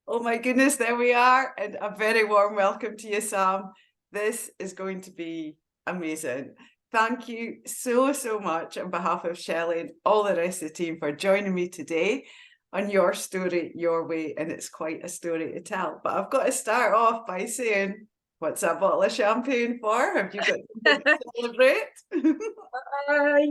Oh my goodness, there we are. And a very warm welcome to you, Sam. This is going to be amazing. Thank you so, so much on behalf of Shelley and all the rest of the team for joining me today on your story, your way. And it's quite a story to tell. But I've got to start off by saying, what's that bottle of champagne for? Have you got something to celebrate?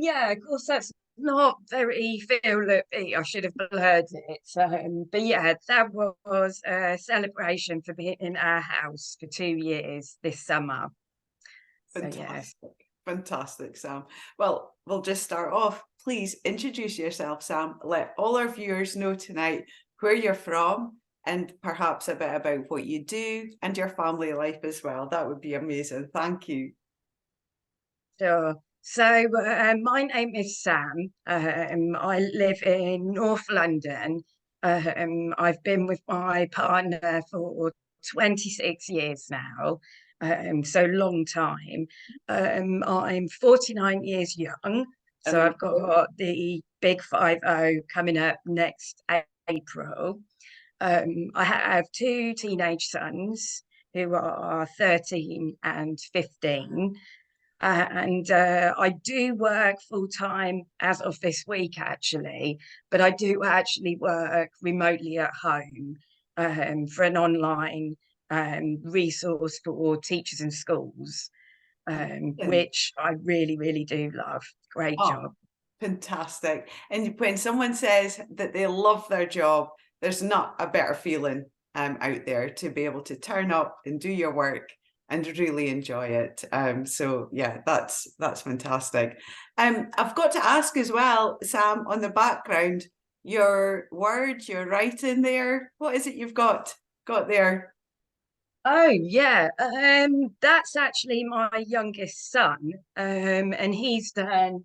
Yeah, of course, that's not very feel-looky. I should have blurred it. But yeah, that was a celebration for being in our house for 2 years this summer. So yeah. Fantastic. Fantastic, Sam. Well, we'll just start off. Please introduce yourself, Sam. Let all our viewers know tonight where you're from and perhaps a bit about what you do and your family life as well. That would be amazing. Thank you. Sure. So my name is Sam. I live in North London. I've been with my partner for 26 years now. So long time. I'm 49 years young. So I've Amazing. got the big 50 coming up next April. I have two teenage sons who are 13 and 15. And I do work full time as of this week, actually, but I do actually work remotely at home for an online resource for teachers and schools, Amazing. which I really, really do love. Great Oh, job. fantastic. And when someone says that they love their job, there's not a better feeling out there to be able to turn up and do your work and really enjoy it. So yeah, that's fantastic. I've got to ask as well, Sam, on the background, your words, your writing there, what is it you've got there? Oh yeah, that's actually my youngest son, and he's done.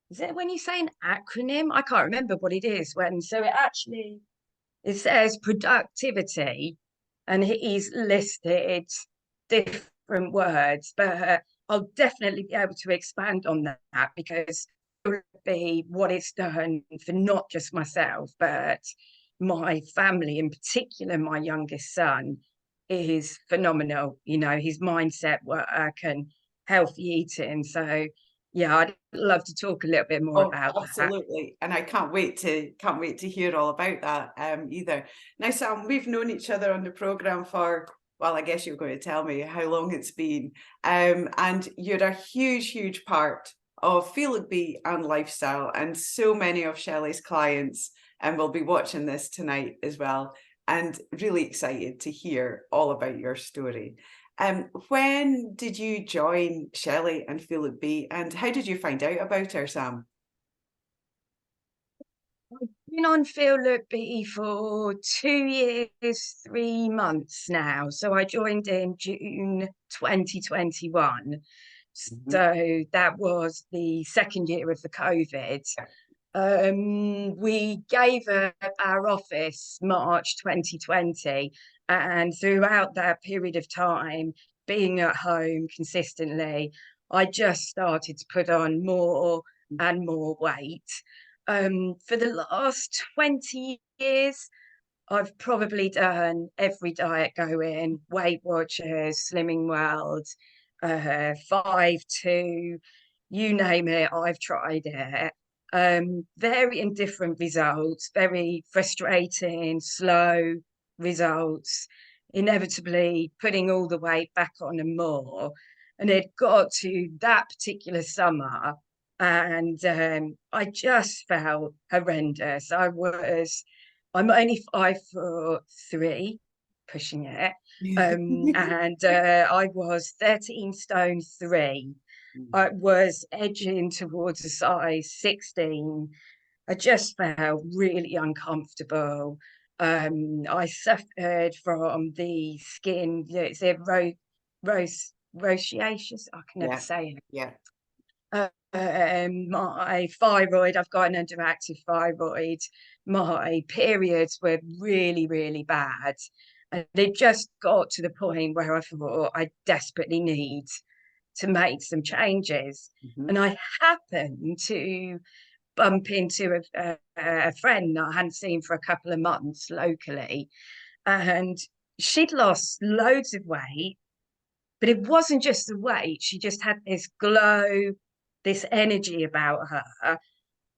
Is it when you say an acronym? I can't remember what it is when. So it says productivity, and he's listed different words, but I'll definitely be able to expand on that because it would be what it's done for not just myself, but my family, in particular, my youngest son is phenomenal. You know, his mindset work and healthy eating. So yeah, I'd love to talk a little bit more Oh, about that. absolutely. And I can't wait to hear all about that either. Now, Sam, we've known each other on the program for, well, I guess you're going to tell me how long it's been. And you're a huge, huge part of Feel It Be and Lifestyle. And so many of Shelley's clients and will be watching this tonight as well. And really excited to hear all about your story. When did you join Shelley and Feel It Be, and how did you find out about her, Sam? Been on Feel Look Be for 2 years, 3 months now. So I joined in June 2021. Mhm. So that was the second year of the COVID. We gave up our office March 2020, and throughout that period of time, being at home consistently, I just started to put on more and more weight. For the last 20 years, I've probably done every diet going, Weight Watchers, Slimming World, 5-2, you name it, I've tried it. Varying different results, very frustrating, slow results, inevitably putting all the weight back on and more. And it got to that particular summer, and I just felt horrendous. I'm only 5'3", pushing it, and I was 13 stone 3. I was edging towards a size 16. I just felt really uncomfortable. I suffered from the skin, is it rosaceous? I can never Yeah, say it. yeah, My thyroid, I've got an underactive thyroid. My periods were really, really bad. And it just got to the point where I thought I desperately need to make some changes. mhm, And I happened to bump into a friend that I hadn't seen for a couple of months locally. and she'd lost loads of weight, but it wasn't just the weight. She just had this glow, this energy about her.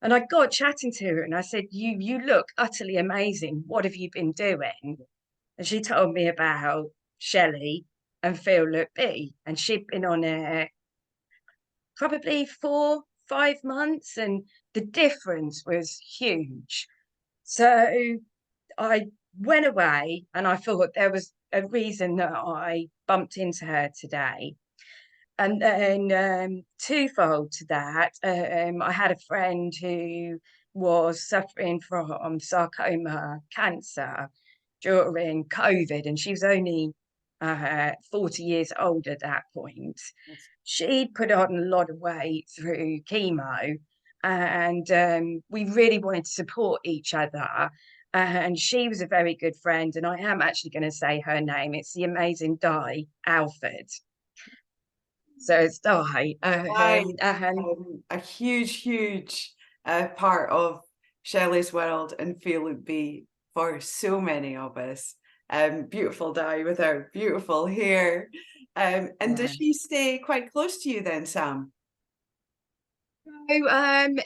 And I got chatting to her and I said, you look utterly amazing. What have you been doing? And she told me about Shelley and Feel Look Be. And she'd been on it probably 4, 5 months, and the difference was huge. So I went away and I thought there was a reason that I bumped into her today. And then twofold to that, I had a friend who was suffering from sarcoma cancer during COVID, and she was only 40 years old at that point. She'd put on a lot of weight through chemo, and we really wanted to support each other. And she was a very good friend, and I am actually going to say her name. It's the amazing Di Alford. So it's Di, I and a huge part of Shelley's world and Feel It Be for so many of us. Beautiful Di with her beautiful hair. And does yeah. she stay quite close to you then, Sam? So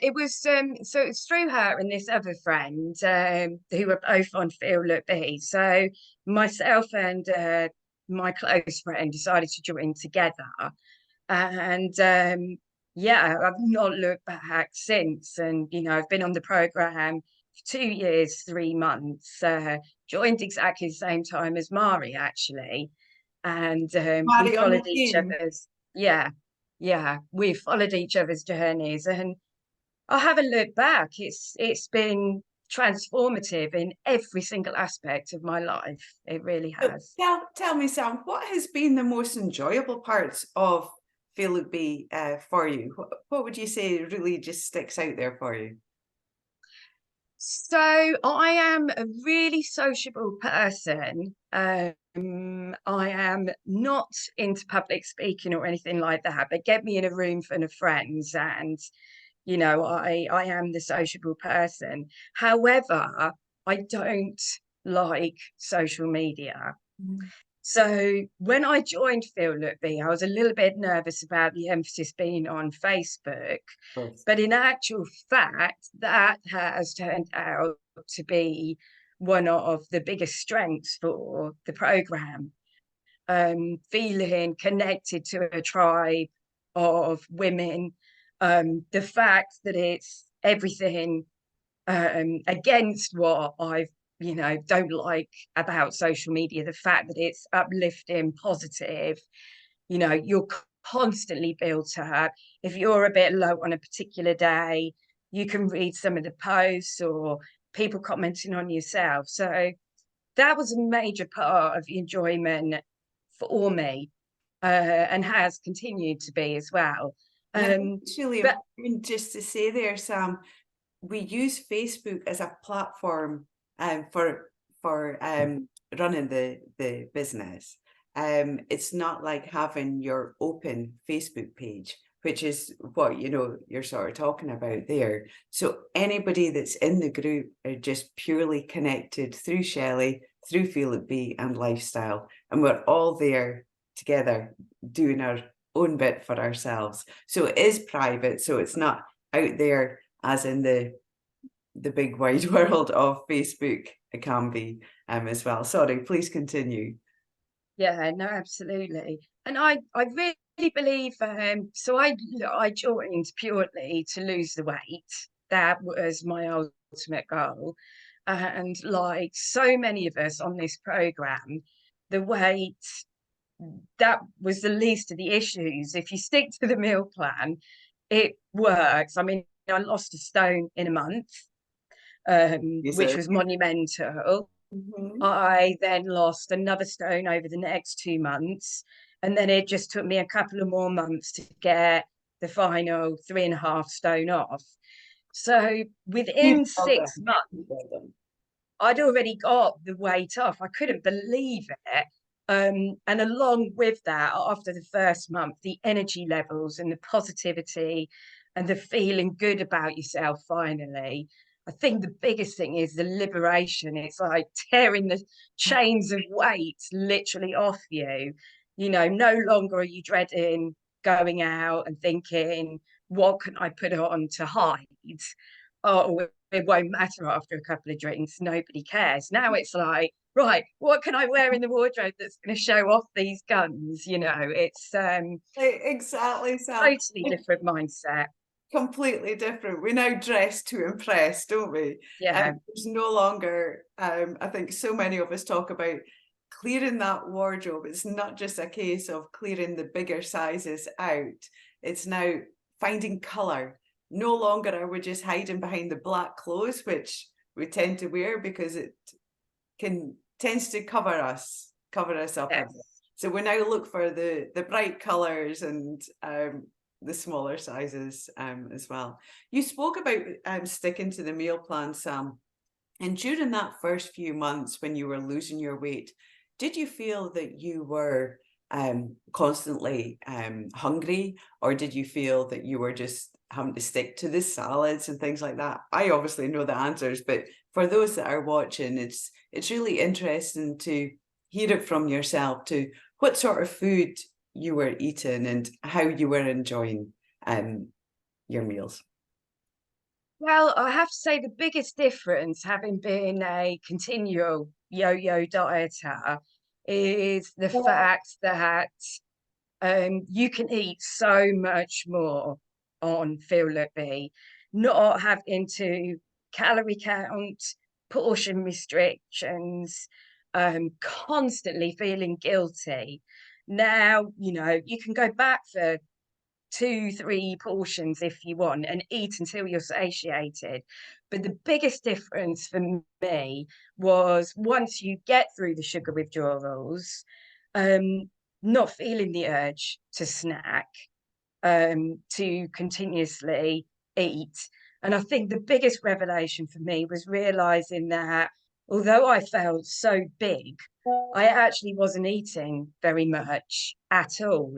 it was so it's through her and this other friend who were both on Feel Look Be. So myself and my close friend decided to join together, and yeah, I've not looked back since. And I've been on the program for 2 years, 3 months. Joined exactly the same time as Mari actually, and we Marry on the followed each team. other's. Yeah, yeah, we followed each other's journeys, and I haven't looked back. It's been transformative in every single aspect of my life. It really So has. tell me, Sam, what has been the most enjoyable parts of Feel It Be for you? What would you say really just sticks out there for you? So I am a really sociable person. I am not into public speaking or anything like that, but get me in a room full of friends and I am the sociable person. However, I don't like social media. Mhm. So when I joined Feel Look Be, I was a little bit nervous about the emphasis being on Facebook. Both. But in actual fact, that has turned out to be one of the biggest strengths for the program. Feeling connected to a tribe of women, the fact that it's everything against what I've don't like about social media, the fact that it's uplifting, positive, you're constantly built up. If you're a bit low on a particular day, you can read some of the posts or people commenting on yourself. So that was a major part of the enjoyment for me, and has continued to be as well. And I think it's really But important just to say there, Sam, we use Facebook as a platform for running the business. It's not like having your open Facebook page, which is what you're sort of talking about there. So anybody that's in the group are just purely connected through Shelley, through Feel It Be and lifestyle, and we're all there together doing our own bit for ourselves. So it is private, so it's not out there as in the big wide world of Facebook. It can be as well. Sorry, please continue. yeah, no, absolutely. And I really believe so I joined purely to lose the weight. That was my ultimate goal. And like so many of us on this program, the weight, that was the least of the issues. If you stick to the meal plan, it works. I mean, I lost a stone in a month, which Jesus. was monumental. Mhm. I then lost another stone over the next 2 months. And then it just took me a couple of more months to get the final 3.5 stone off. So You've within well 6 months, well done. I'd already got the weight off. I couldn't believe it. And along with that, after the first month, the energy levels and the positivity and the feeling good about yourself finally, I think the biggest thing is the liberation. It's like tearing the chains of weight literally off you. You know, no longer are you dreading going out and thinking, what can I put on to hide? Oh, it won't matter after a couple of drinks. Nobody cares. Now it's like, right, what can I wear in the wardrobe that's going to show off these guns? You know, it's Exactly, Sam. totally different mindset. Completely different. We now dress to impress, don't we? Yeah, There's no longer, I think so many of us talk about clearing that wardrobe. It's not just a case of clearing the bigger sizes out. It's now finding colour. No longer are we just hiding behind the black clothes, which we tend to wear because it tends to cover us up a yes. bit. So we now look for the bright colours and the smaller sizes as well. You spoke about sticking to the meal plan, Sam. And during that first few months when you were losing your weight, did you feel that you were constantly hungry, or did you feel that you were just having to stick to the salads and things like that? I obviously know the answers, but for those that are watching, it's really interesting to hear it from yourself, to what sort of food you were eating and how you were enjoying your meals. Well, I have to say the biggest difference, having been a continual yo-yo dieter, is the fact that you can eat so much more on Feel Look Be, not having to calorie count, portion restrictions, constantly feeling guilty. Now, you know, you can go back for 2, 3 portions if you want and eat until you're satiated. But the biggest difference for me was once you get through the sugar withdrawals, um, not feeling the urge to snack, to continuously eat. And I think the biggest revelation for me was realizing that although I felt so big, I actually wasn't eating very much at all,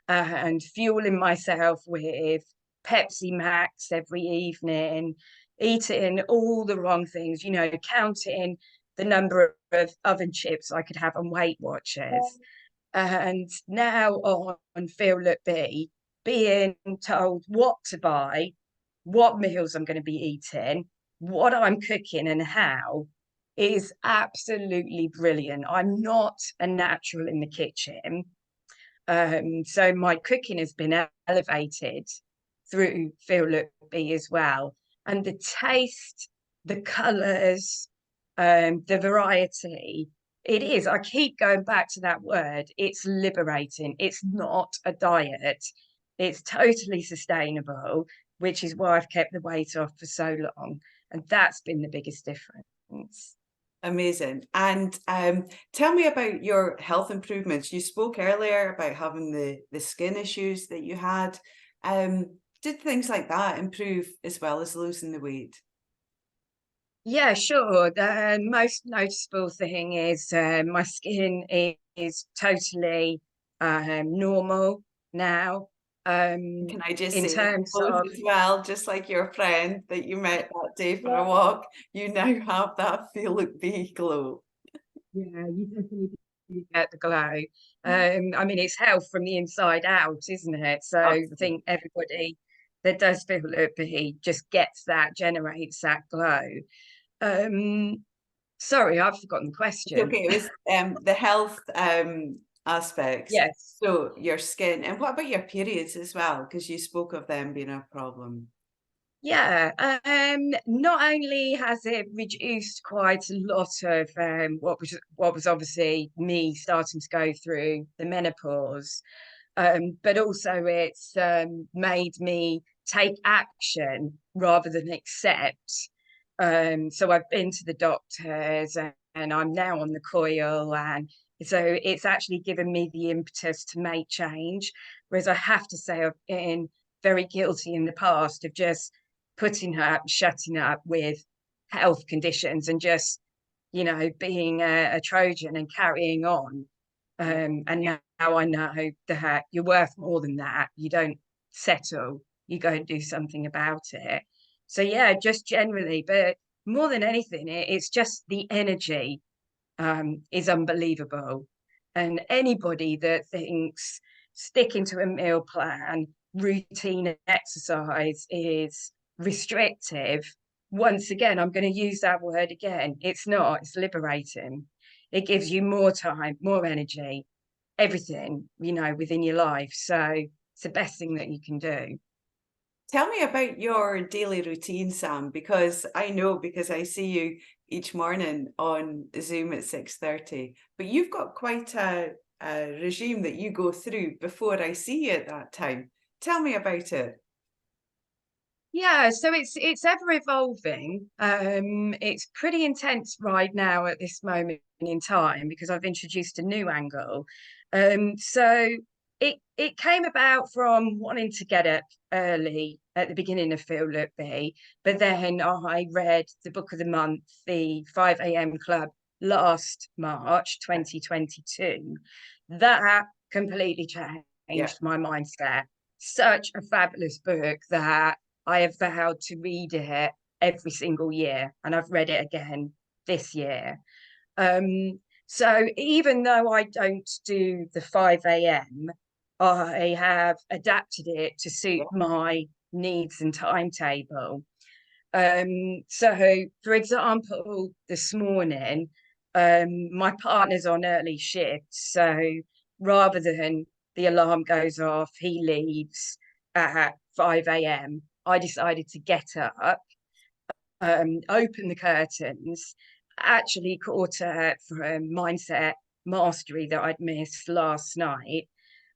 and fueling myself with Pepsi Max every evening, eating all the wrong things, you know, counting the number of oven chips I could have on Weight Watchers. And now on Feel Look Be, being told what to buy, what meals I'm going to be eating, what I'm cooking, and how is absolutely brilliant. I'm not a natural in the kitchen. So my cooking has been elevated through Feel Look Be as well. And the taste, the colours, the variety, it is. I keep going back to that word. It's liberating. It's not a diet. It's totally sustainable, which is why I've kept the weight off for so long. And that's been the biggest difference. Amazing. And tell me about your health improvements. You spoke earlier about having the skin issues that you had. Did things like that improve as well as losing the weight? Yeah, sure. The most noticeable thing is my skin is totally normal now. Can I just In say, terms clothes of, as well, just like your friend that you met that day for a walk, you now have that feel look be glow. yeah, you definitely do get the glow. I mean, it's health from the inside out, isn't it? So I Absolutely. think everybody that does feel he just gets that, generates that glow. Sorry, I've forgotten the It's question. okay. It was the health aspects. Yes. So your skin, and what about your periods as well? Because you spoke of them being a problem. Yeah, not only has it reduced quite a lot of what was obviously me starting to go through the menopause, but also it's made me take action rather than accept. So I've been to the doctors and I'm now on the coil, and so it's actually given me the impetus to make change. Whereas I have to say I've been very guilty in the past of just putting up, shutting up with health conditions and just, you know, being a Trojan and carrying on. And now I know that you're worth more than that. You don't settle, you go and do something about it. So yeah, just generally, but more than anything, it's just the energy is unbelievable. And anybody that thinks sticking to a meal plan, routine exercise is restrictive, once again, I'm going to use that word again. It's not, it's liberating. It gives you more time, more energy, everything, within your life. So it's the best thing that you can do. Tell me about your daily routine, Sam, because I know because I see you each morning on Zoom at 6:30, but you've got quite a regime that you go through before I see you at that time. Tell me about it. Yeah, so it's ever evolving. It's pretty intense right now at this moment in time because I've introduced a new angle. So it came about from wanting to get up early at the beginning of Feel Look Be, but then I read the book of the month, the 5 a.m. Club, last March 2022. That completely Yeah. changed my mindset. Such a fabulous book that I have vowed to read it every single year, and I've read it again this year. So even though I don't do the 5 a.m., I have adapted it to suit Yeah. my needs and timetable. So for example, this morning, my partner's on early shift, so rather than the alarm goes off, he leaves at 5 a.m. I decided to get up, open the curtains, actually caught up from mindset mastery that I'd missed last night,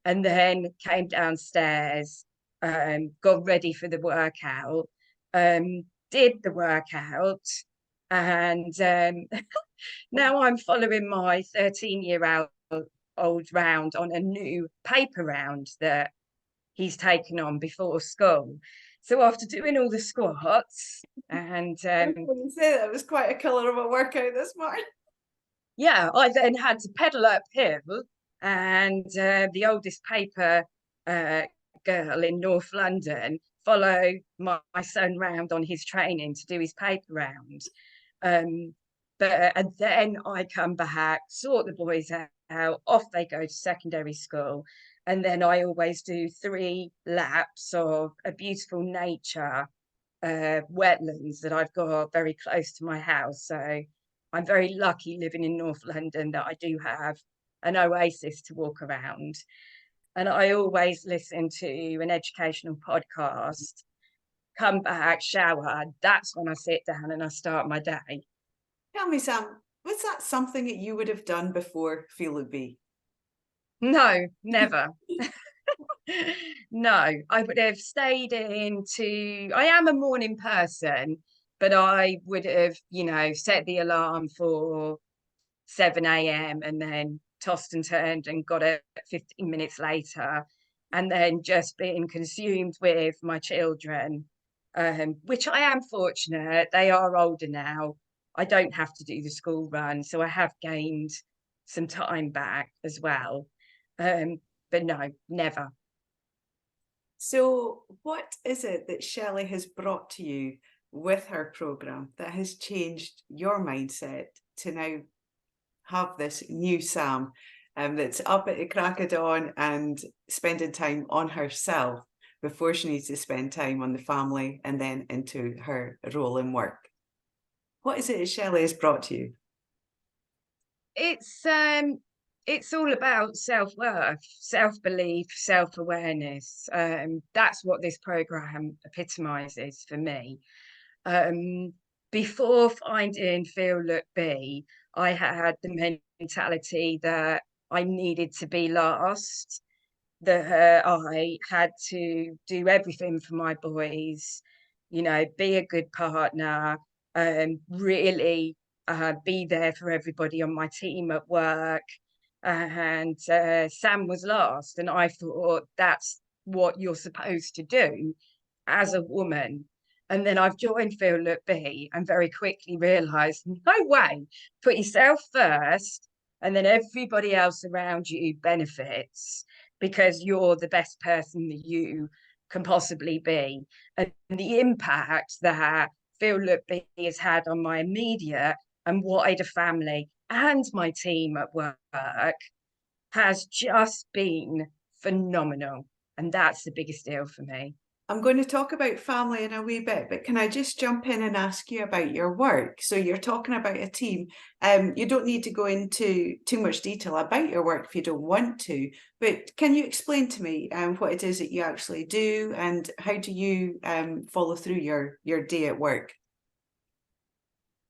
and then came downstairs, got ready for the workout, did the workout, and now I'm following my 13-year-old old round on a new paper round that he's taken on before school. So after doing all the squats and When you say that, it was quite a killer of a workout this morning. yeah, I then had to pedal uphill, and the oldest paper uh, girl in North London follow my son round on his training to do his paper round. Um, but and then I come back, sort the boys out, off they go to secondary school, and then I always do 3 laps of a beautiful nature wetlands that I've got very close to my house. So I'm very lucky living in North London that I do have an oasis to walk around. And I always listen to an educational podcast, come back, shower. That's when I sit down and I start my day. Tell me, Sam, was that something that you would have done before Feel It Be? No, never. No, I would have stayed into. I am a morning person, but I would have, set the alarm for 7 a.m. and then tossed and turned and got it 15 minutes later, and then just being consumed with my children, which I am fortunate. They are older now. I don't have to do the school run, so I have gained some time back as well. Um, but no, never. So, what is it that Shelley has brought to you with her program that has changed your mindset to now have this new Sam that's up at the crack of dawn and spending time on herself before she needs to spend time on the family and then into her role in work? What is it that Shelley has brought to you? It's um it's all about self-worth, self-belief, self-awareness. That's what this program epitomizes for me. Um, Before finding Feel Look Be, I had the mentality that I needed to be last, that I had to do everything for my boys, be a good partner, really be there for everybody on my team at work. And Sam was last, and I thought that's what you're supposed to do as a woman. And then I've joined Feel Look Be and very quickly realised, no way, put yourself first, and then everybody else around you benefits because you're the best person that you can possibly be, and the impact that Feel Look Be has had on my immediate and wider family and my team at work has just been phenomenal. And that's the biggest deal for me. I'm going to talk about family in a wee bit, but can I just jump in and ask you about your work? So you're talking about a team. You don't need to go into too much detail about your work if you don't want to, but can you explain to me what it is that you actually do and how do you follow through your day at work?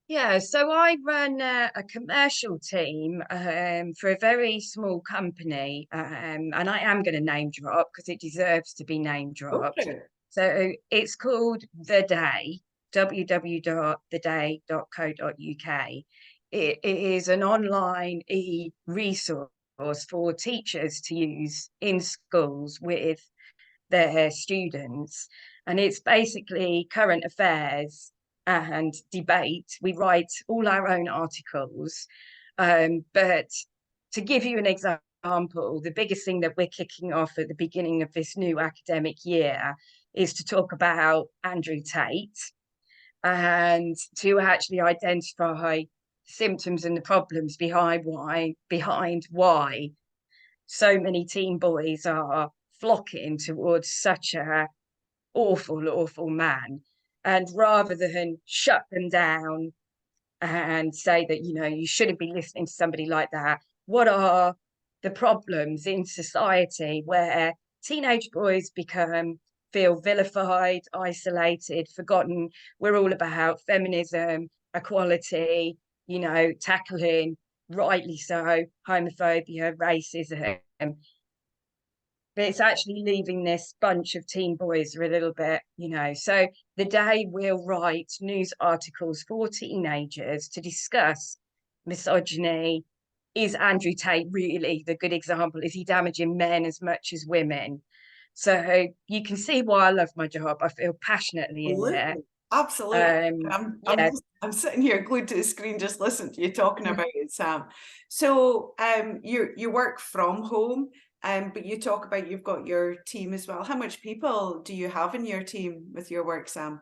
Yeah, so I run a commercial team for a very small company, and I am going to name drop because it deserves to be name dropped. Okay. So it's called The Day, www.theday.co.uk. It is an online e-resource for teachers to use in schools with their students. And it's basically current affairs and debate. We write all our own articles. But to give you an example, the biggest thing that we're kicking off at the beginning of this new academic year is to talk about Andrew Tate and to actually identify symptoms and the problems behind why so many teen boys are flocking towards such a awful man. And rather than shut them down and say that, you shouldn't be listening to somebody like that, what are the problems in society where teenage boys feel vilified, isolated, forgotten? We're all about feminism, equality, tackling, rightly so, homophobia, racism, but it's actually leaving this bunch of teen boys a little bit. So the Day will write news articles for teenagers to discuss misogyny. Is Andrew Tate really the good example? Is he damaging men as much as women? So you can see why I love my job. I feel passionately in it. Absolutely. Absolutely. Yeah. I'm sitting here glued to the screen just listening to you talking about it, Sam. So you work from home, but you talk about you've got your team as well. How much people do you have in your team with your work, Sam?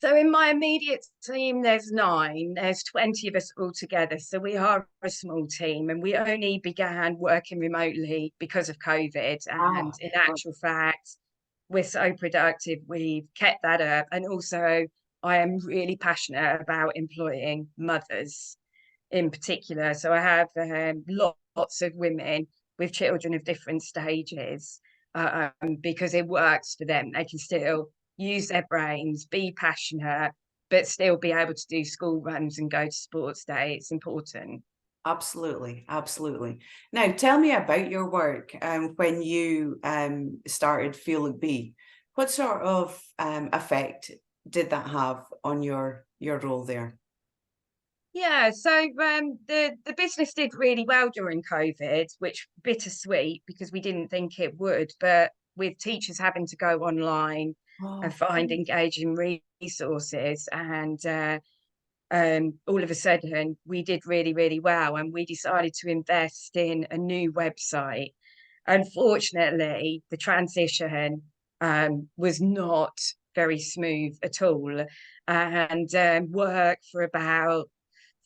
So in my immediate team, there's 9. There's 20 of us all together. So we are a small team, and we only began working remotely because of COVID. And Ah, in actual fact, we're so productive. We've kept that up. And also, I am really passionate about employing mothers in particular. So I have lots of women with children of different stages because it works for them. They can still use their brains, be passionate, but still be able to do school runs and go to sports day. It's important. absolutely, absolutely. Now, tell me about your work when you started Feel Like Be. What sort of effect did that have on your role there? Yeah, so the business did really well during COVID, which bittersweet because we didn't think it would. But with teachers having to go online and Oh, find engaging resources, and all of a sudden we did really well, and we decided to invest in a new website. Unfortunately, the transition was not very smooth at all, and work for about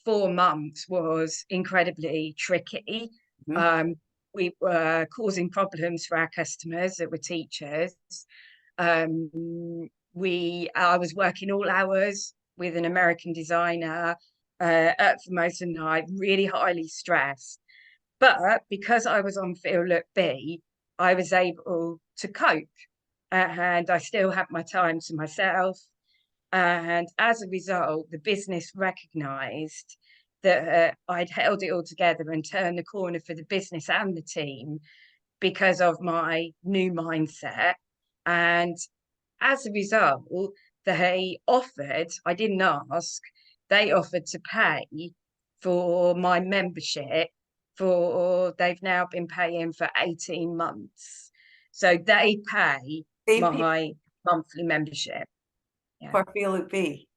4 months was incredibly tricky. mhm. Um, we were causing problems for our customers that were teachers. I was working all hours with an American designer, up for most of the night, really highly stressed. But because I was on Feel Look Be, I was able to cope, and I still had my time to myself. And as a result, the business recognized that I'd held it all together and turned the corner for the business and the team because of my new mindset. And as a result, I didn't ask, they offered to pay for my membership they've now been paying for 18 months. So they pay They pay my monthly membership. Yeah. for Feel Like Be.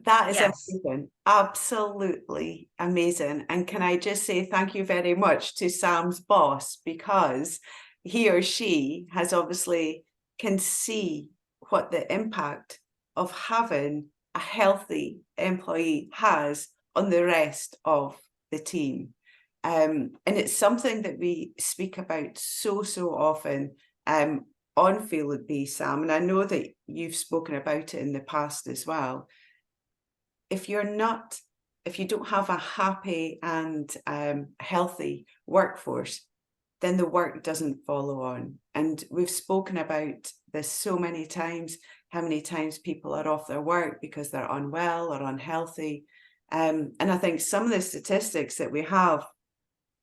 That is Yes. amazing. Absolutely amazing. And can I just say thank you very much to Sam's boss because he or she has obviously can see what the impact of having a healthy employee has on the rest of the team. And it's something that we speak about so often on Feel It Be, Sam, and I know that you've spoken about it in the past as well. If you don't have a happy and healthy workforce, then the work doesn't follow on. And we've spoken about this so many times, how many times people are off their work because they're unwell or unhealthy. And I think some of the statistics that we have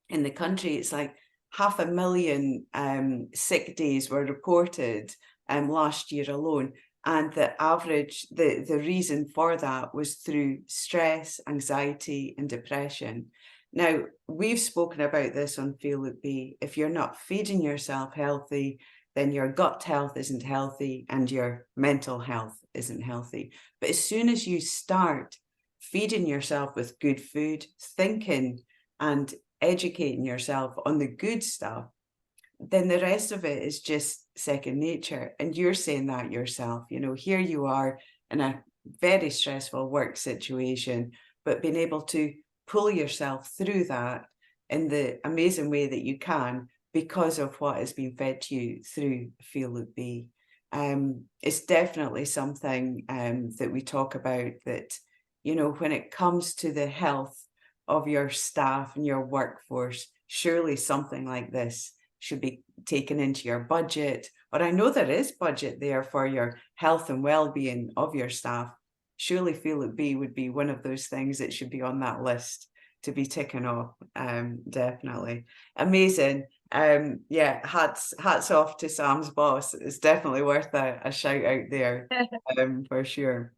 in the country, it's like 500,000 sick days were reported last year alone. And the reason for that was through stress, anxiety, and depression. Now, we've spoken about this on Feel It Be. If you're not feeding yourself healthy, then your gut health isn't healthy and your mental health isn't healthy. But as soon as you start feeding yourself with good food, thinking and educating yourself on the good stuff, then the rest of it is just second nature. And you're saying that yourself, here you are in a very stressful work situation, but being able to pull yourself through that in the amazing way that you can because of what has been fed to you through Feel It Be. It's definitely something that we talk about, that, when it comes to the health of your staff and your workforce, surely something like this should be taken into your budget. Or I know there is budget there for your health and well-being of your staff. Surely Feel It Be would be one of those things that should be on that list to be ticking off. Definitely. Amazing. Yeah, hats off to Sam's boss. It's definitely worth a shout out there, for sure.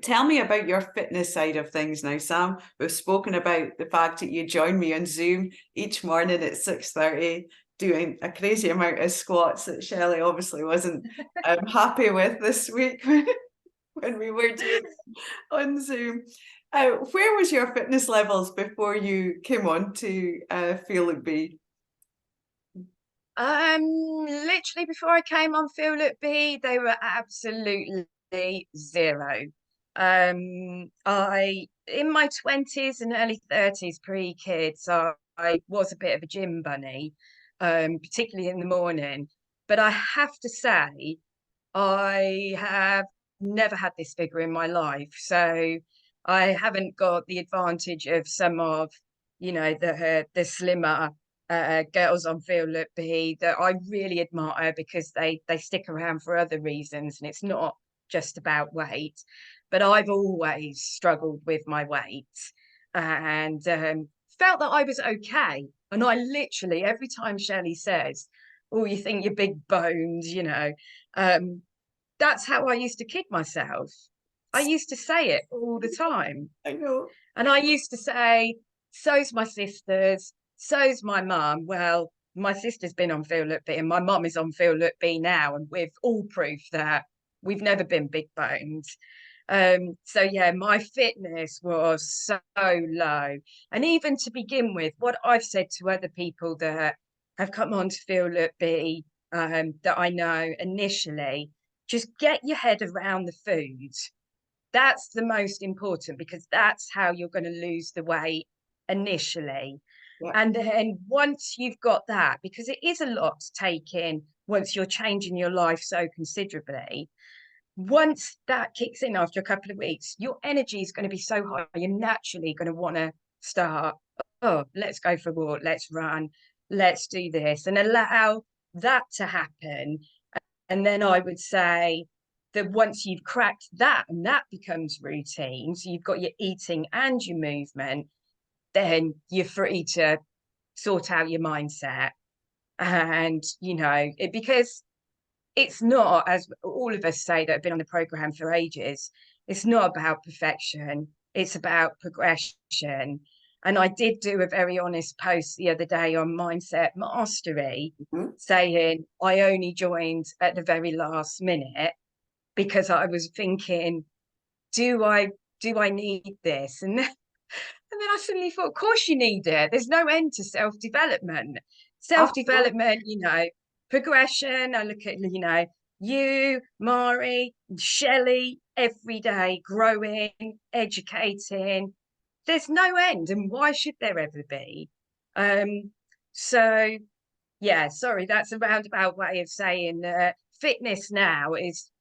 Tell me about your fitness side of things now, Sam. We've spoken about the fact that you join me on Zoom each morning at 6:30, doing a crazy amount of squats that Shelley obviously wasn't happy with this week when we were doing on Zoom. Where was your fitness levels before you came on to Feel It Be? Literally before I came on Feel It Be, they were absolutely zero. I in my 20s and early 30s, pre-kids, I was a bit of a gym bunny, particularly in the morning. But I have to say, I have never had this figure in my life. So I haven't got the advantage of some of, the slimmer girls on Feel It Be that I really admire, because they stick around for other reasons, and it's not just about weight. But I've always struggled with my weight, and felt that I was okay. And I literally, every time Shelley says, "Oh, you think you're big bones," that's how I used to kid myself. I used to say it all the time. I know. And I used to say, so's my sisters, so's my mum. Well, my sister's been on Feel It Be and my mum is on Feel It Be now, and we've all proof that we've never been big bones. So yeah, my fitness was so low. And even to begin with, what I've said to other people that have come on to Feel It Be, that I know initially, just get your head around the food. That's the most important, because that's how you're going to lose the weight initially. Yeah. And then once you've got that, because it is a lot to take in once you're changing your life so considerably, once that kicks in after a couple of weeks, your energy is going to be so high, you're naturally going to want to start, oh, let's go for a walk, let's run, let's do this, and allow that to happen. And then I would say that once you've cracked that and that becomes routine, so you've got your eating and your movement, then you're free to sort out your mindset. And, because it's not, as all of us say that have been on the program for ages, it's not about perfection, it's about progression. And I did do a very honest post the other day on Mindset Mastery, saying I only joined at the very last minute because I was thinking, do I need this? And then I suddenly thought, of course you need it. There's no end to self-development. Absolutely. Self-development, progression. I look at, you know, you, Mari, Shelley, every day growing, educating. There's no end, and why should there ever be? Um, so yeah, sorry, that's a roundabout way of saying that fitness now is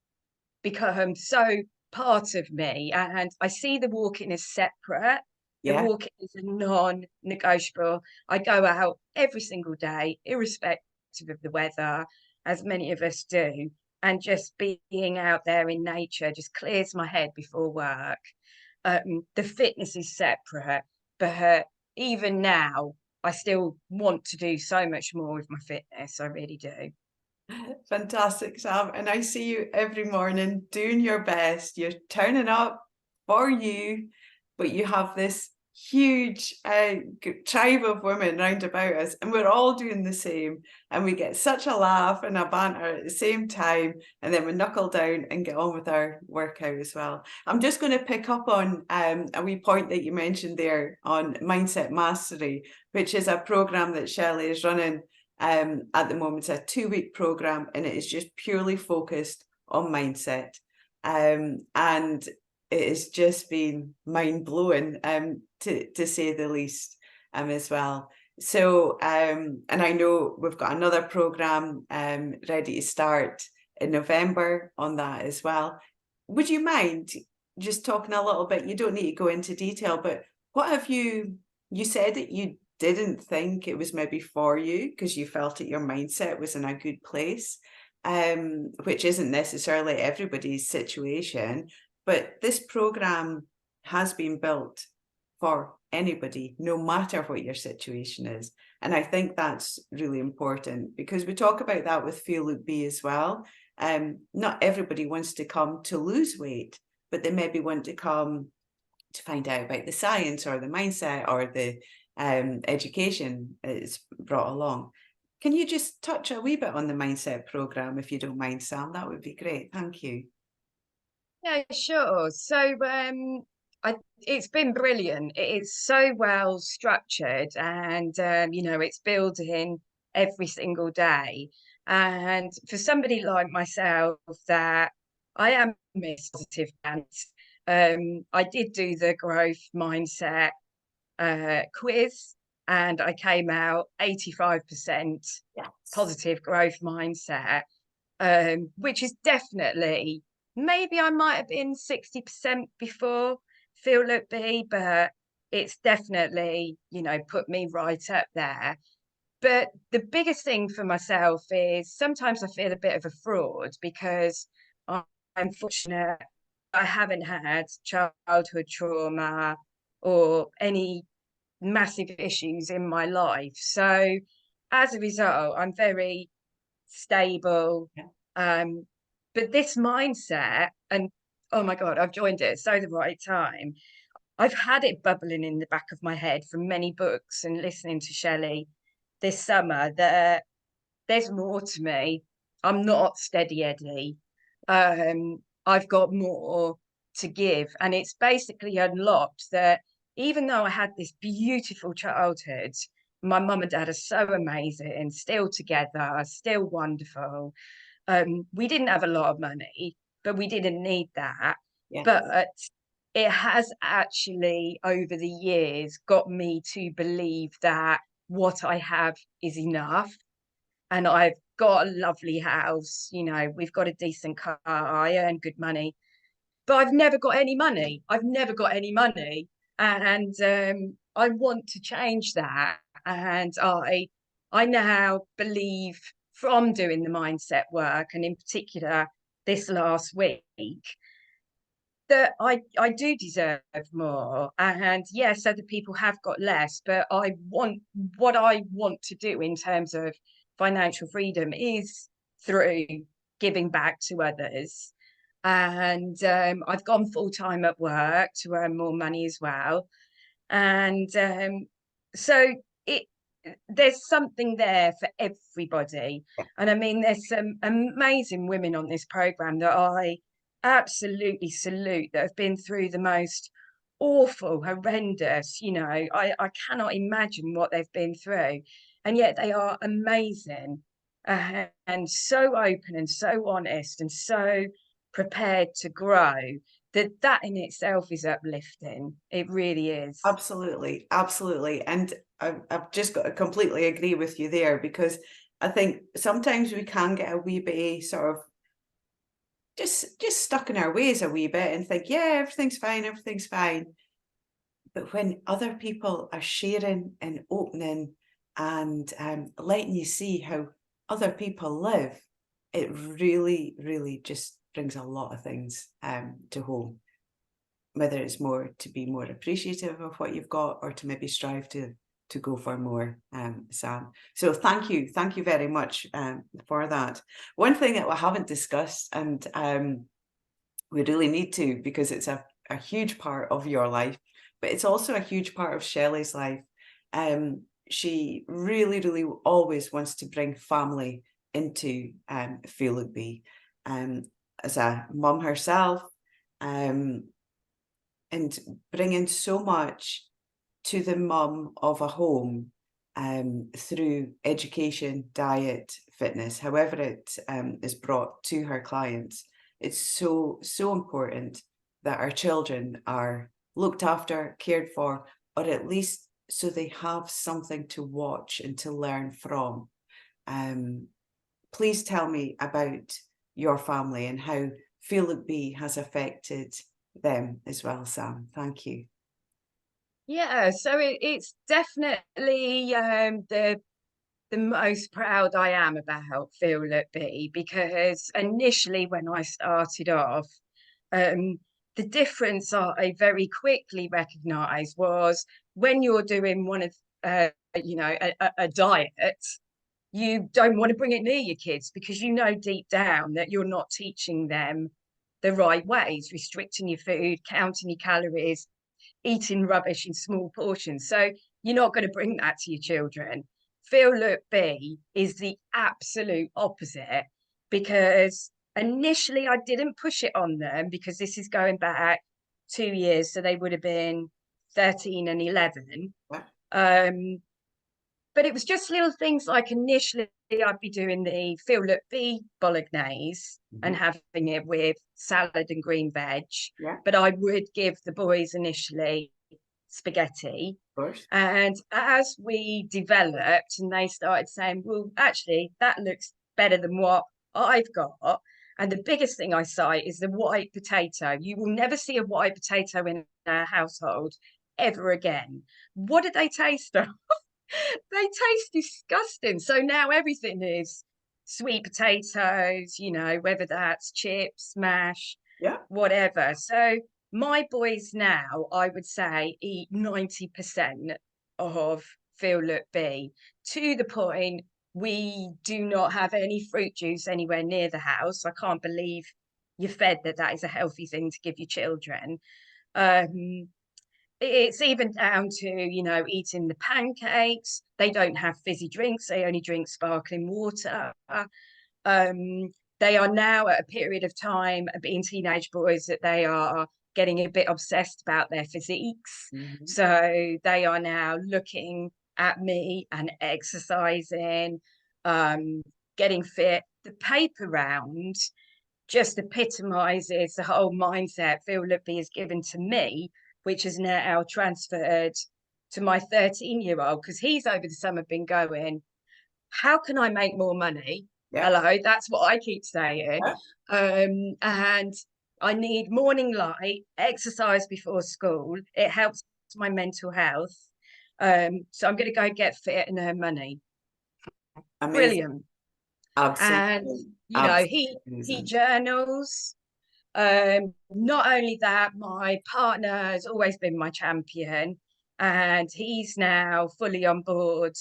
become so part of me, and I see the walking as separate. The Yeah. walking is a non-negotiable. I go out every single day, irrespective of the weather, as many of us do, and just being out there in nature just clears my head before work. The fitness is separate, but even now, I still want to do so much more with my fitness. I really do. Fantastic, Sam. And I see you every morning doing your best. You're turning up for you, but you have this huge tribe of women round about us, and we're all doing the same. And we get such a laugh and a banter at the same time, and then we knuckle down and get on with our workout as well. I'm just going to pick up on a wee point that you mentioned there on Mindset Mastery, which is a program that Shelley is running at the moment. It's a 2-week program, and it is just purely focused on mindset. And it has just been mind-blowing, to say the least, as well. So, and I know we've got another program ready to start in November on that as well. Would you mind just talking a little bit? You don't need to go into detail, but what have you said that you didn't think it was maybe for you because you felt that your mindset was in a good place, which isn't necessarily everybody's situation, but this program has been built for anybody, no matter what your situation is. And I think that's really important, because we talk about that with Feel Look Be as well. Not everybody wants to come to lose weight, but they maybe want to come to find out about the science or the mindset or the education it's brought along. Can you just touch a wee bit on the mindset program, if you don't mind, Sam? That would be great. Thank you. Yeah, sure. So, it's been brilliant. It's so well structured, and you know, it's building every single day. And for somebody like myself, that I am Miss Positive Pants, I did do the growth mindset quiz, and I came out 85% Yes. positive growth mindset, which is definitely, maybe I might have been 60% before Feel Look Be, but it's definitely, you know, put me right up there. But the biggest thing for myself is sometimes I feel a bit of a fraud because I'm fortunate I haven't had childhood trauma or any massive issues in my life. So as a result, I'm very stable. Yeah. But this mindset, and oh my God, I've joined it at so the right time. I've had it bubbling in the back of my head from many books and listening to Shelley this summer that there's more to me. I'm not steady Eddie. I've got more to give. And it's basically unlocked that even though I had this beautiful childhood, my mum and dad are so amazing, still together, still wonderful. We didn't have a lot of money, but we didn't need that. Yeah. But it has actually, over the years, got me to believe that what I have is enough. And I've got a lovely house, you know, we've got a decent car, I earn good money, but I've never got any money. I've never got any money. And I want to change that. And I now believe, from doing the mindset work, and in particular this last week, that I do deserve more. And yes, other people have got less, but I want, what I want to do in terms of financial freedom is through giving back to others. And I've gone full time at work to earn more money as well. And so it there's something there for everybody. And I mean, there's some amazing women on this program that I absolutely salute, that have been through the most awful, horrendous, you know, I cannot imagine what they've been through. And yet they are amazing. and so open and so honest and so prepared to grow, that in itself is uplifting. It really is. Absolutely, absolutely. And I've just got to completely agree with you there, because I think sometimes we can get a wee bit sort of just stuck in our ways a wee bit and think, yeah, everything's fine, everything's fine. But when other people are sharing and opening and letting you see how other people live, it really, really just brings a lot of things to home. Whether it's more to be more appreciative of what you've got, or to maybe strive to go for more, Sam. So thank you very much for that. One thing that we haven't discussed, and we really need to, because it's a huge part of your life, but it's also a huge part of Shelley's life. She really, really always wants to bring family into Feel Look Be. As a mum herself, and bringing so much to the mum of a home through education, diet, fitness, however it is brought to her clients. It's so, so important that our children are looked after, cared for, or at least so they have something to watch and to learn from. Please tell me about your family and how Feel Look Be has affected them as well, Sam. Thank you. Yeah, so it's definitely the most proud I am about Feel Look Be, because initially when I started off, the difference I very quickly recognised was when you're doing one of a diet, you don't want to bring it near your kids, because you know deep down that you're not teaching them the right ways, restricting your food, counting your calories, eating rubbish in small portions. So you're not going to bring that to your children. Feel Look Be is the absolute opposite, because initially I didn't push it on them, because this is going back 2 years, so they would have been 13 and 11. Um, but it was just little things like initially I'd be doing the Feel Look Be bolognese and having it with salad and green veg. Yeah. But I would give the boys initially spaghetti. Of course. And as we developed and they started saying, well, actually, that looks better than what I've got. And the biggest thing I cite is the white potato. You will never see a white potato in our household ever again. What did they taste of? They taste disgusting. So now everything is sweet potatoes, whether that's chips, mash, Yeah. whatever. So my boys now, I would say, eat 90% of Feel Look Be, to the point we do not have any fruit juice anywhere near the house. I can't believe you're fed that is a healthy thing to give your children. It's even down to, eating the pancakes. They don't have fizzy drinks. They only drink sparkling water. They are now at a period of time, being teenage boys, that they are getting a bit obsessed about their physiques. So they are now looking at me and exercising, getting fit. The paper round just epitomizes the whole mindset Phil Lippy has given to me, which is now transferred to my 13-year-old, because he's over the summer been going, how can I make more money? Yeah. Hello, that's what I keep saying. Yeah. And I need morning light, exercise before school. It helps my mental health. So I'm going to go get fit and earn money. Amazing. Brilliant. And Absolutely. he journals. Not only that, my partner has always been my champion, and he's now fully on board.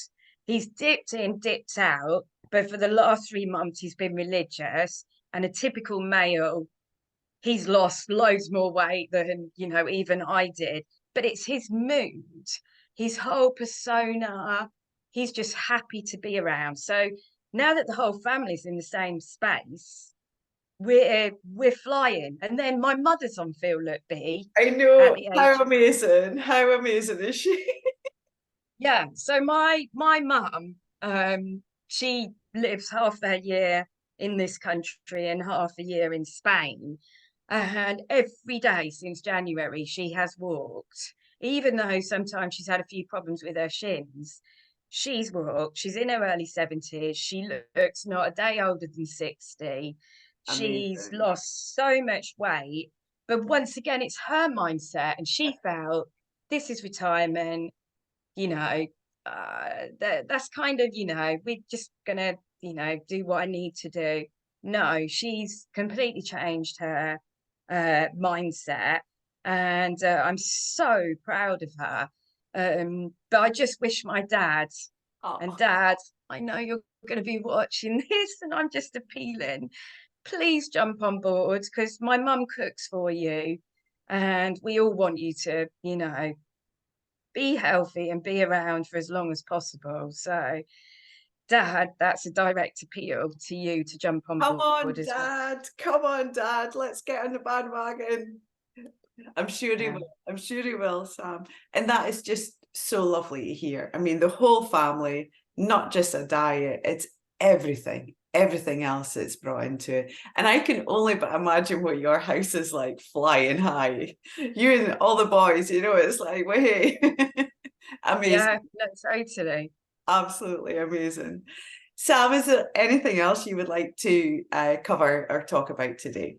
He's dipped in, dipped out, but for the last 3 months, he's been religious. And a typical male, he's lost loads more weight than, even I did. But it's his mood, his whole persona. He's just happy to be around. So now that the whole family's in the same space, we're flying. And then my mother's on Feel Look Be I at know. the How age. amazing. How amazing is she? Yeah. So my mum, she lives half their year in this country and half a year in Spain. And every day since January, she has walked, even though sometimes she's had a few problems with her shins. She's walked. She's in her early 70s. She looks not a day older than 60. She's Amazing. lost so much weight. But once again, it's her mindset. And she felt this is retirement, you know, that's kind of, we're just going to, do what I need to do. No, she's completely changed her mindset. And I'm so proud of her. But I just wish my dad, and Oh, dad, I know you're going to be watching this, and I'm just appealing. Please jump on board because my mum cooks for you, and we all want you to, be healthy and be around for as long as possible. So, Dad, that's a direct appeal to you to jump on come on, board as well. Dad. Come on, Dad. Let's get on the bandwagon. I'm sure he Yeah. will. I'm sure he will, Sam. And that is just so lovely to hear. I mean, the whole family, not just a diet, it's everything else that's brought into it. And I can only but imagine what your house is like flying high. You and all the boys, it's like, wait, amazing, Yeah, no, totally. absolutely amazing. Sam, is there anything else you would like to cover or talk about today?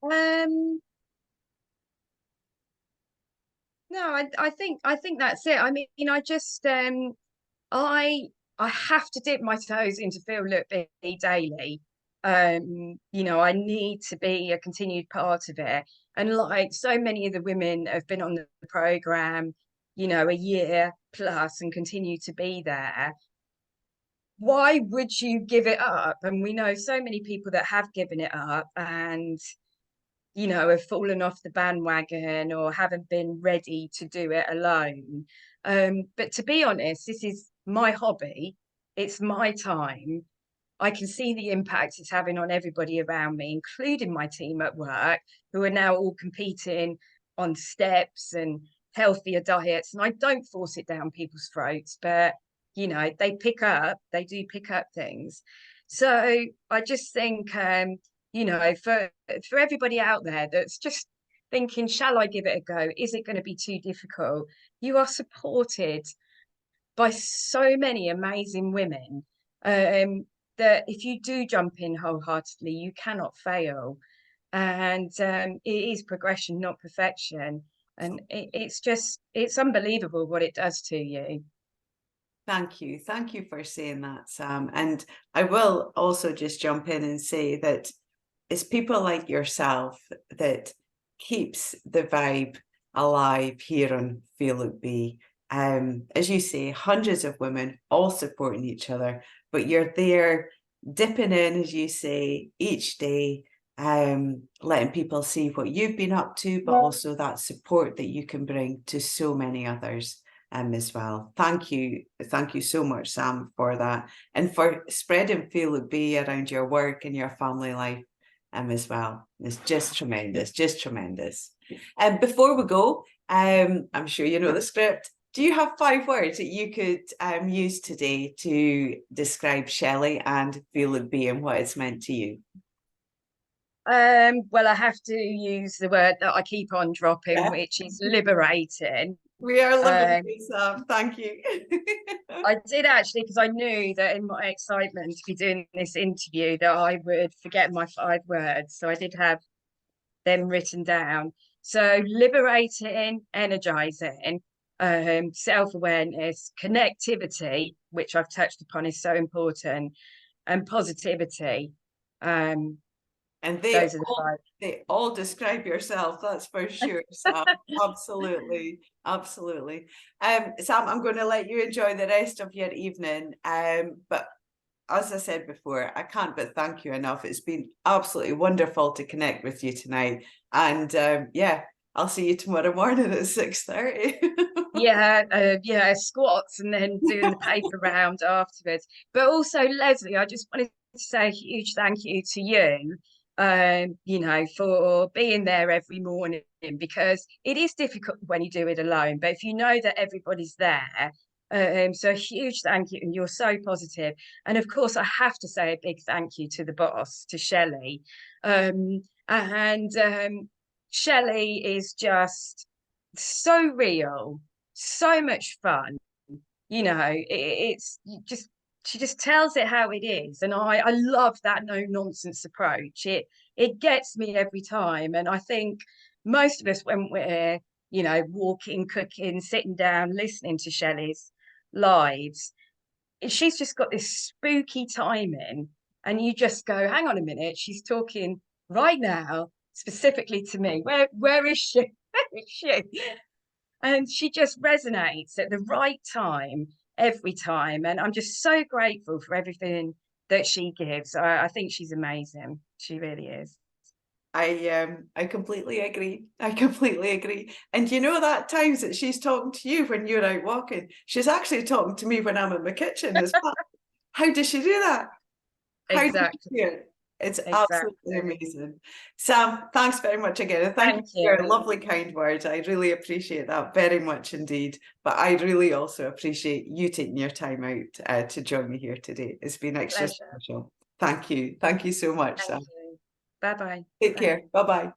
Um, no, I think that's it. I mean, I just I I have to dip my toes into Feel Look Be daily. I need to be a continued part of it. And like so many of the women have been on the program, a year plus and continue to be there. Why would you give it up? And we know so many people that have given it up and have fallen off the bandwagon or haven't been ready to do it alone. But to be honest, this is my hobby. It's my time. I can see the impact it's having on everybody around me, including my team at work, who are now all competing on steps and healthier diets. And I don't force it down people's throats, but they do pick up things. So I just think, for everybody out there that's just thinking, shall I give it a go? Is it going to be too difficult? You are supported by so many amazing women, that if you do jump in wholeheartedly, you cannot fail. And it is progression, not perfection. And it's unbelievable what it does to you. Thank you. Thank you for saying that, Sam. And I will also just jump in and say that it's people like yourself that keeps the vibe alive here on Feel It Be. As you say, hundreds of women all supporting each other, but you're there dipping in, as you say, each day, letting people see what you've been up to, but also that support that you can bring to so many others. As well. Thank you so much, Sam, for that, and for spreading Feel It Be around your work and your family life as well. It's just tremendous, just tremendous. And before we go, I'm sure you know the script. Do you have 5 words that you could use today to describe Shelley and Feel It Be and what it's meant to you? Well, I have to use the word that I keep on dropping, Yeah, which is liberating. we are living Um, this, Sam. Thank you. I did actually, because I knew that in my excitement to be doing this interview that I would forget my 5 words. So I did have them written down. So liberating, energizing, self-awareness, connectivity, which I've touched upon is so important, and positivity. Um, And those are the 5. they all describe yourself, that's for sure, Sam. Absolutely, absolutely. Sam, I'm going to let you enjoy the rest of your evening. But as I said before, I can't but thank you enough. It's been absolutely wonderful to connect with you tonight. And yeah, I'll see you tomorrow morning at 6:30. Yeah, squats and then doing the paper round afterwards. But also, Leslie, I just wanted to say a huge thank you to you, for being there every morning because it is difficult when you do it alone. But if you know that everybody's there, So a huge thank you, and you're so positive. And of course, I have to say a big thank you to the boss, to Shelley. And Shelley is just so real, so much fun. You know, it's just, she just tells it how it is, and I love that no nonsense approach. It gets me every time, and I think most of us, when we're, you know, walking, cooking, sitting down, listening to Shelley's lives, she's just got this spooky timing, and you just go, hang on a minute, she's talking right now specifically to me. Where is she? Where is she? And she just resonates at the right time every time, and I'm just so grateful for everything that she gives. I think she's amazing. She really is. I completely agree. I completely agree. And you know that times that she's talking to you when you're out walking, she's actually talking to me when I'm in my kitchen as well. How does she do that? How does she Exactly. do it? It's absolutely Exactly. amazing. Sam, thanks very much again. And thank you Thank for your you. lovely, kind words. I really appreciate that very much indeed. But I really also appreciate you taking your time out to join me here today. It's been extra Pleasure. special. Thank you. Thank you so much, Thank Sam. you. Bye-bye. Take Bye. care. Bye-bye.